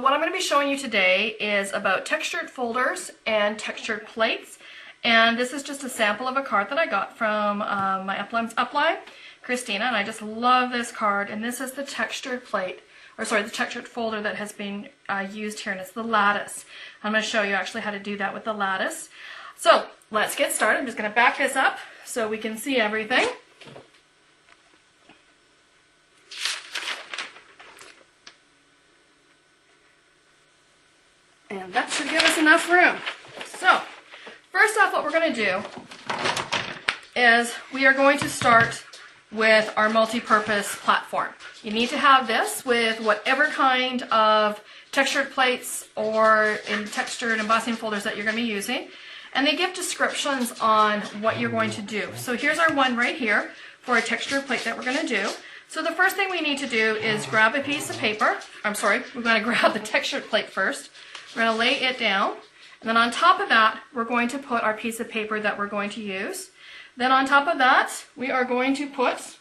What I'm going to be showing you today is about textured folders and textured plates. And this is just a sample of a card that I got from my upline, Christina, and I just love this card. And this is the textured plate, or sorry, the textured folder that has been used here, and it's the lattice. I'm going to show you actually how to do that with the lattice. So let's get started. I'm just going to back this up so we can see everything. And that should give us enough room. So, first off, what we're going to do is we are going to start with our multi-purpose platform. You need to have this with whatever kind of textured plates or in textured embossing folders that you're going to be using. And they give descriptions on what you're going to do. So here's our one right here for a textured plate that we're going to do. So the first thing we need to do is grab a piece of paper. I'm sorry, we're going to grab the textured plate first. We're going to lay it down, and then on top of that, we're going to put our piece of paper that we're going to use. Then on top of that, we are going to put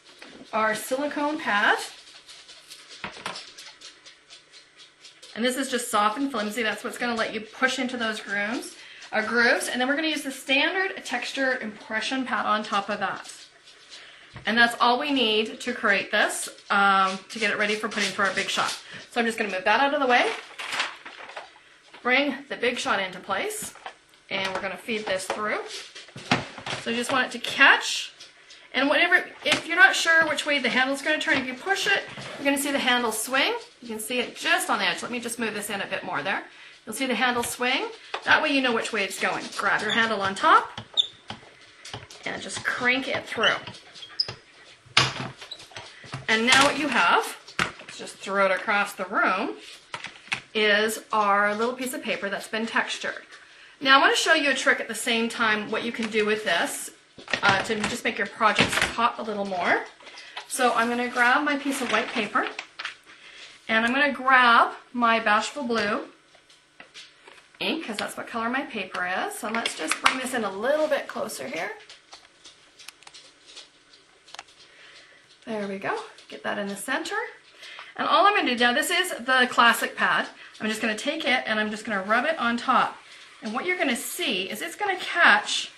our silicone pad. And this is just soft and flimsy. That's what's going to let you push into those grooves. And then we're going to use the standard texture impression pad on top of that. And that's all we need to create this, to get it ready for putting through our big shot. So I'm just going to move that out of the way. Bring the big shot into place, and we're going to feed this through. So you just want it to catch, and if you're not sure which way the handle's going to turn, if you push it, you're going to see the handle swing. You can see it just on the edge. Let me just move this in a bit more there. You'll see the handle swing. That way you know which way it's going. Grab your handle on top, and just crank it through. And now what you have, let's just throw it across the room, is our little piece of paper that's been textured. Now I want to show you a trick at the same time what you can do with this to just make your projects pop a little more. So I'm going to grab my piece of white paper, and I'm going to grab my Bashful Blue ink, because that's what color my paper is. So let's just bring this in a little bit closer here. There we go. Get that in the center. And all I'm going to do now, this is the classic pad. I'm just going to take it and I'm just going to rub it on top. And what you're going to see is it's going to catch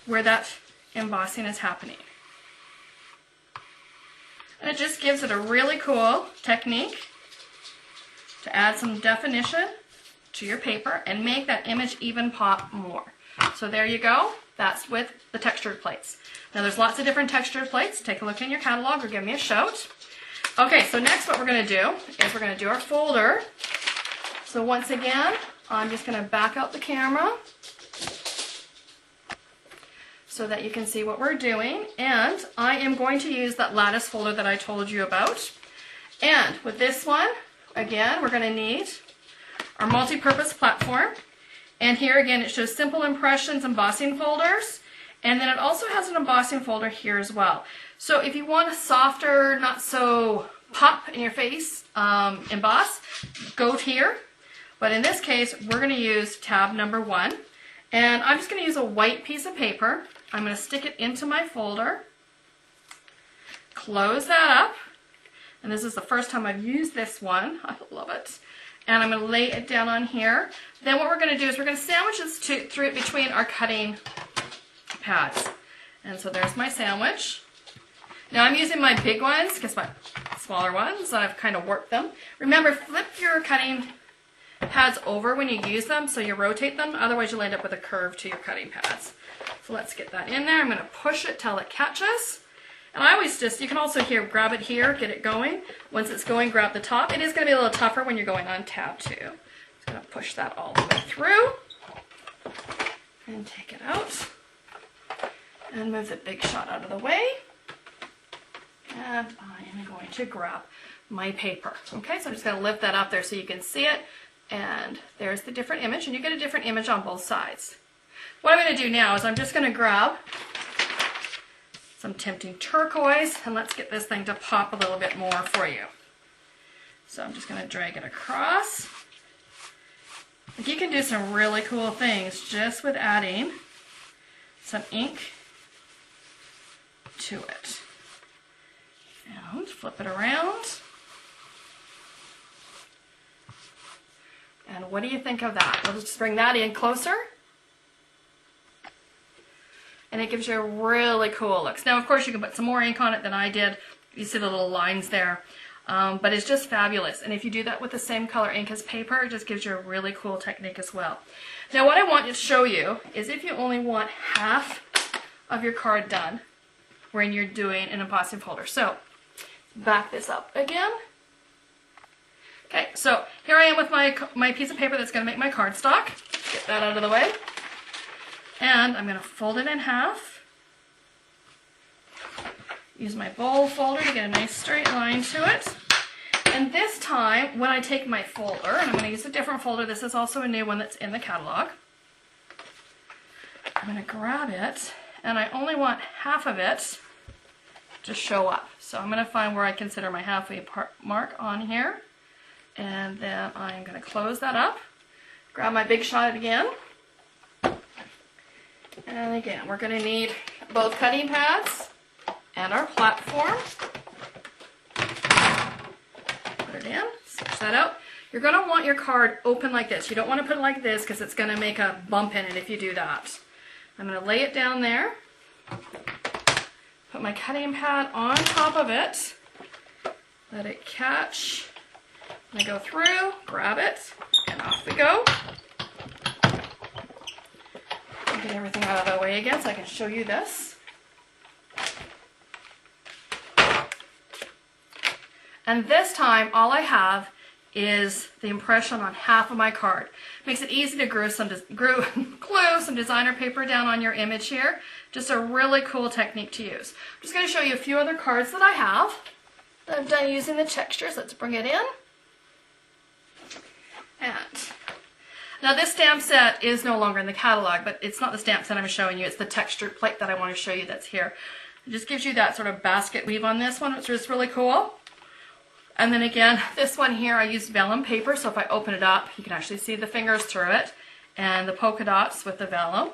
where that embossing is happening. And it just gives it a really cool technique to add some definition to your paper and make that image even pop more. So there you go. That's with the textured plates. Now there's lots of different textured plates. Take a look in your catalog or give me a shout. Okay, so next what we're going to do is we're going to do our folder. So once again, I'm just going to back out the camera so that you can see what we're doing. And I am going to use that lattice folder that I told you about. And with this one, again, we're going to need our multi-purpose platform. And here again, it shows simple impressions embossing folders. And then it also has an embossing folder here as well. So if you want a softer, not so pop in your face emboss, go here. But in this case, we're going to use tab number 1. And I'm just going to use a white piece of paper. I'm going to stick it into my folder. Close that up. And this is the first time I've used this one. I love it. And I'm going to lay it down on here. Then what we're going to do is we're going to sandwich this through it between our cutting pads. And so there's my sandwich. Now I'm using my big ones because my smaller ones, I've kind of warped them. Remember, flip your cutting pads over when you use them so you rotate them, otherwise you'll end up with a curve to your cutting pads. So let's get that in there. I'm going to push it till it catches. And I always you can also grab it here, get it going. Once it's going, grab the top. It is going to be a little tougher when you're going on tab 2. Just going to push that all the way through and take it out. And move the big shot out of the way. And I am going to grab my paper. Okay, so I'm just going to lift that up there so you can see it. And there's the different image, and you get a different image on both sides. What I'm going to do now is I'm just going to grab some tempting turquoise, and let's get this thing to pop a little bit more for you. So I'm just going to drag it across. You can do some really cool things just with adding some ink to it. And flip it around. And what do you think of that? We'll just bring that in closer. And it gives you a really cool look. Now, of course, you can put some more ink on it than I did. You see the little lines there. But it's just fabulous. And if you do that with the same color ink as paper, it just gives you a really cool technique as well. Now, what I want to show you is if you only want half of your card done when you're doing an embossing folder. So, back this up again. Okay, so here I am with my piece of paper that's going to make my cardstock. Get that out of the way. And I'm going to fold it in half. Use my bowl folder to get a nice straight line to it. And this time, when I take my folder, and I'm going to use a different folder, this is also a new one that's in the catalog. I'm going to grab it, and I only want half of it to show up. So I'm going to find where I consider my halfway mark on here. And then I'm going to close that up. Grab my Big Shot again. And again, we're going to need both cutting pads and our platform. Put it in, switch that out. You're going to want your card open like this. You don't want to put it like this because it's going to make a bump in it if you do that. I'm going to lay it down there. Put my cutting pad on top of it. Let it catch. I go through, grab it, and off we go. Get everything out of the way again so I can show you this. And this time, all I have is the impression on half of my card. Makes it easy to glue some designer paper down on your image here. Just a really cool technique to use. I'm just going to show you a few other cards that I have that I've done using the textures. Let's bring it in. And now this stamp set is no longer in the catalog, but it's not the stamp set I'm showing you, it's the textured plate that I want to show you that's here. It just gives you that sort of basket weave on this one, which is really cool. And then again, this one here, I used vellum paper, so if I open it up, you can actually see the fingers through it, and the polka dots with the vellum.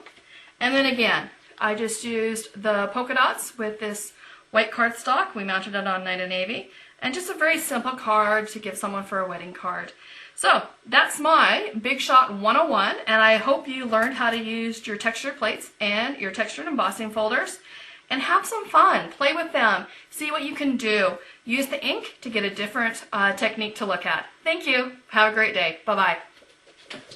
And then again, I just used the polka dots with this white cardstock. We mounted it on Night of Navy, and just a very simple card to give someone for a wedding card. So that's my Big Shot 101, and I hope you learned how to use your textured plates and your textured embossing folders, and have some fun. Play with them. See what you can do. Use the ink to get a different technique to look at. Thank you. Have a great day. Bye-bye.